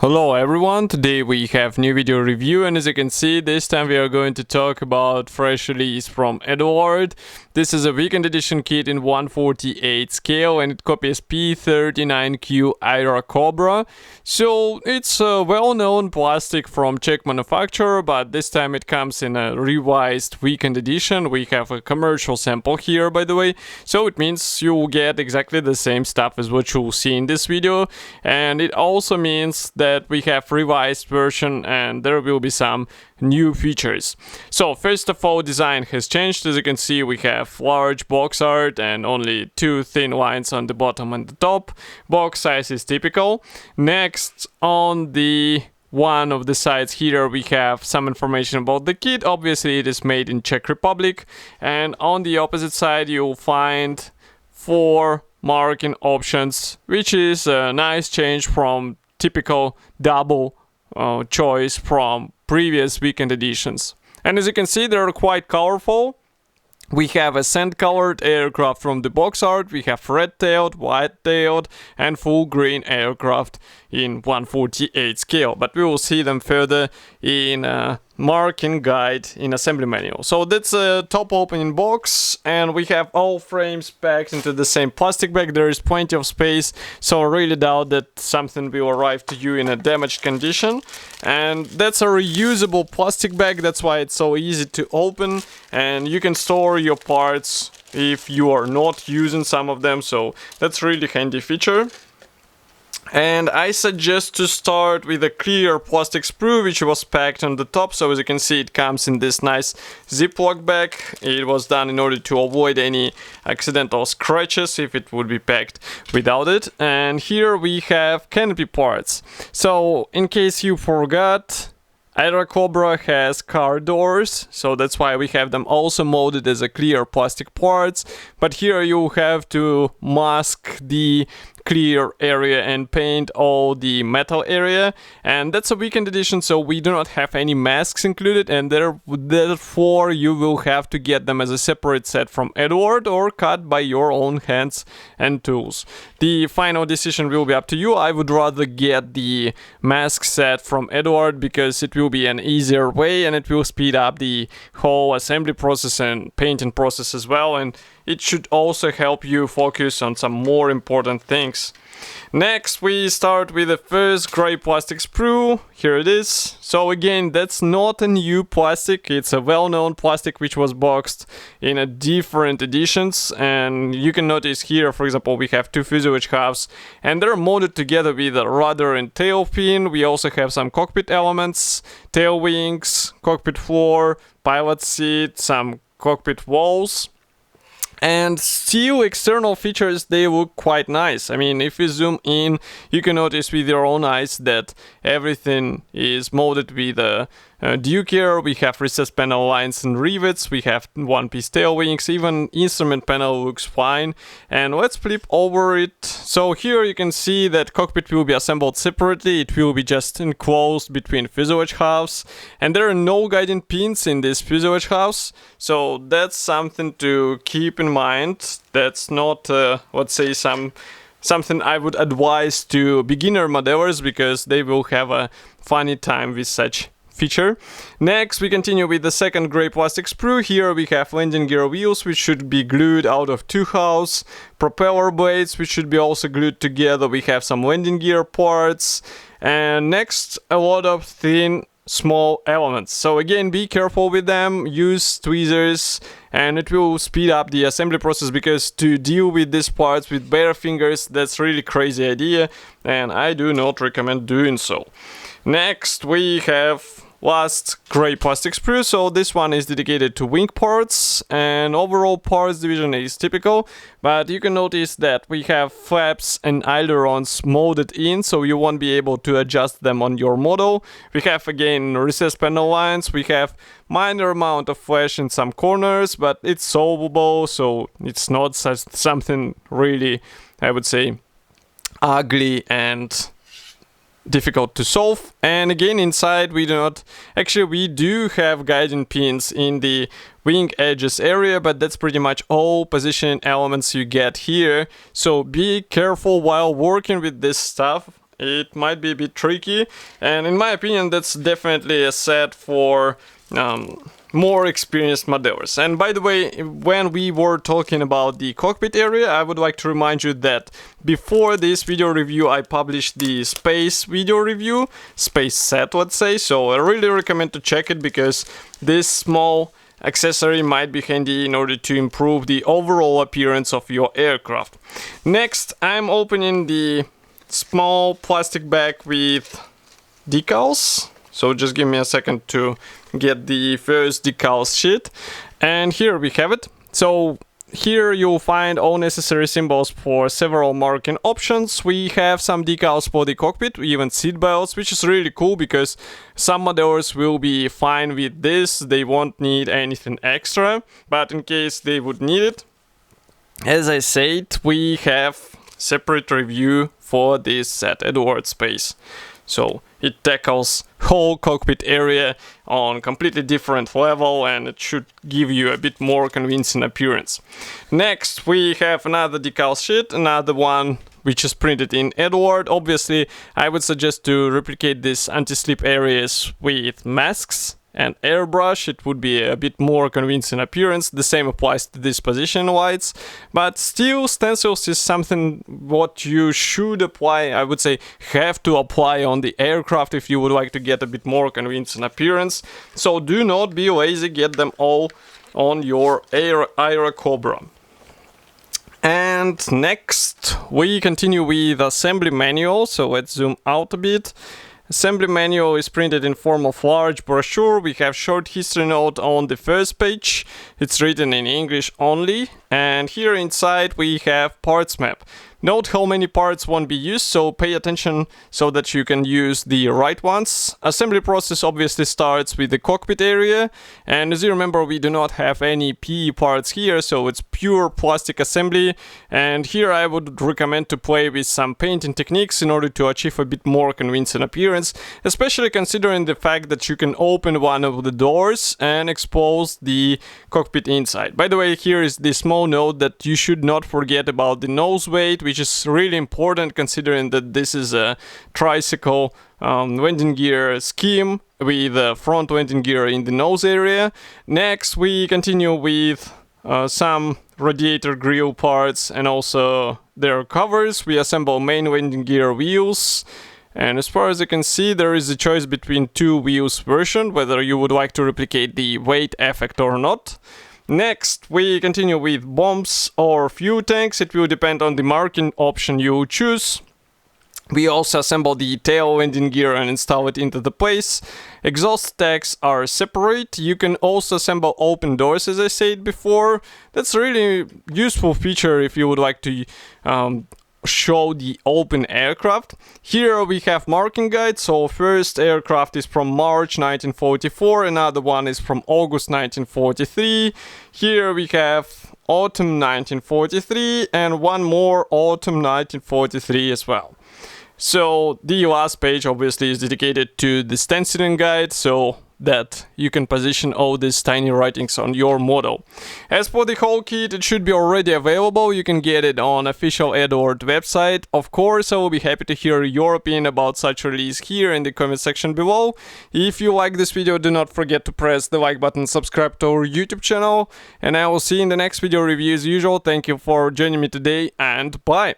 Hello everyone, today we have new video review, and as you can see, this time we are going to talk about fresh release from Eduard. This is a weekend edition kit in 1/48 scale and it copies P-39Q Airacobra. So it's a well-known plastic from Czech manufacturer, but this time it comes in a revised weekend edition. We have a commercial sample here, by the way, so it means you will get exactly the same stuff as what you'll see in this video, and it also means that we have revised version and there will be some new features. So first of all, design has changed. As you can see, we have large box art and only two thin lines on the bottom and the top. Box size is typical. Next, on the one of the sides here we have some information about the kit. Obviously it is made in Czech Republic, and on the opposite side you'll find 4 marking options, which is a nice change from typical double choice from previous weekend editions. And as you can see, they're quite colorful. We have a sand-colored aircraft from the box art, we have red-tailed, white-tailed, and full green aircraft in 1/48 scale, but we will see them further in a marking guide in assembly manual. So that's a top opening box, and we have all frames packed into the same plastic bag. There is plenty of space, so I really doubt that something will arrive to you in a damaged condition. And that's a reusable plastic bag, that's why it's so easy to open, and you can store your parts if you are not using some of them, so that's really handy feature. And I suggest to start with a clear plastic sprue, which was packed on the top. So as you can see, it comes in this nice Ziploc bag. It was done in order to avoid any accidental scratches if it would be packed without it. And here we have Canopy Parts. So in case you forgot, Airacobra has car doors, so that's why we have them also molded as a clear plastic parts. But here you have to mask the clear area and paint all the metal area, and that's a weekend edition, so we do not have any masks included, and therefore you will have to get them as a separate set from Eduard or cut by your own hands and tools. The final decision will be up to you. I would rather get the mask set from Eduard because it will be an easier way and it will speed up the whole assembly process and painting process as well, and it should also help you focus on some more important things. Next, we start with the first gray plastic sprue. Here it is. So again, that's not a new plastic. It's a well-known plastic which was boxed in a different editions. And you can notice here, for example, we have 2 fuselage halves and they're molded together with a rudder and tail fin. We also have some cockpit elements, tail wings, cockpit floor, pilot seat, some cockpit walls. And still, external features, they look quite nice. I mean, if you zoom in, you can notice with your own eyes that everything is molded with a Duke here. We have recessed panel lines and rivets, we have one-piece tail wings, even instrument panel looks fine. And let's flip over it. So here you can see that cockpit will be assembled separately, it will be just enclosed between fuselage halves, and there are no guiding pins in this fuselage halves, so that's something to keep in mind. That's not, let's say, something I would advise to beginner modelers, because they will have a funny time with such feature. Next, we continue with the second gray plastic sprue. Here we have landing gear wheels, which should be glued out of 2 halves, propeller blades, which should be also glued together. We have some landing gear parts, and next, a lot of thin small elements. So again, be careful with them, use tweezers, and it will speed up the assembly process, because to deal with these parts with bare fingers, that's really crazy idea, and I do not recommend doing so. Next, we have last gray plastic sprue. So this one is dedicated to wing parts, and overall parts division is typical, but you can notice that we have flaps and ailerons molded in, so you won't be able to adjust them on your model. We have again recessed panel lines, we have minor amount of flash in some corners, but it's solvable, so it's not something really, I would say, ugly and difficult to solve. And again, inside we do have guiding pins in the wing edges area, but that's pretty much all positioning elements you get here, so be careful while working with this stuff. it might be a bit tricky, and in my opinion that's definitely a set for more experienced modelers. And by the way, when we were talking about the cockpit area, I would like to remind you that before this video review I published the space video review, space set let's say, so I really recommend to check it because this small accessory might be handy in order to improve the overall appearance of your aircraft. Next, I'm opening the small plastic bag with decals. So just give me a second to get the first decal sheet. And here we have it. So here you'll find all necessary symbols for several marking options. We have some decals for the cockpit, even seat belts, which is really cool because some modelers will be fine with this. They won't need anything extra, but in case they would need it, as I said, we have separate review for this set, Eduard Space. So it tackles whole cockpit area on completely different level, and it should give you a bit more convincing appearance. Next we have another decal sheet, another one which is printed in Eduard. Obviously I would suggest to replicate these anti-slip areas with masks and airbrush. It would be a bit more convincing appearance. The same applies to these position lights, but still stencils is something what you should apply, I would say have to apply on the aircraft if you would like to get a bit more convincing appearance. So do not be lazy, get them all on your Airacobra. And next we continue with assembly manual, so let's zoom out a bit. Assembly manual is printed in form of large brochure. We have short history note on the first page. It's written in English only. And here inside we have parts map. Note how many parts won't be used, so pay attention so that you can use the right ones. Assembly process obviously starts with the cockpit area, and as you remember we do not have any PE parts here, so it's pure plastic assembly. And here I would recommend to play with some painting techniques in order to achieve a bit more convincing appearance, especially considering the fact that you can open one of the doors and expose the cockpit inside. By the way, here is the small note that you should not forget about the nose weight, which is really important considering that this is a tricycle landing gear scheme with a front landing gear in the nose area. Next we continue with some radiator grille parts and also their covers. We assemble main landing gear wheels, and as far as you can see there is a choice between two wheels version, whether you would like to replicate the weight effect or not. Next we continue with bombs or fuel tanks. It will depend on the marking option you choose. We also assemble the tail landing gear and install it into the place. Exhaust stacks are separate. You can also assemble open doors, as I said before. That's a really useful feature if you would like to show the open aircraft. Here we have marking guide. So first aircraft is from March 1944, another one is from August 1943. Here we have autumn 1943 and one more autumn 1943 as well. So the last page obviously is dedicated to the stenciling guide, so that you can position all these tiny writings on your model. As for the whole kit, it should be already available. You can get it on official Eduard website. Of course, I will be happy to hear your opinion about such release here in the comment section below. If you like this video, do not forget to press the like button, subscribe to our YouTube channel, and I will see you in the next video review as usual. Thank you for joining me today, and bye!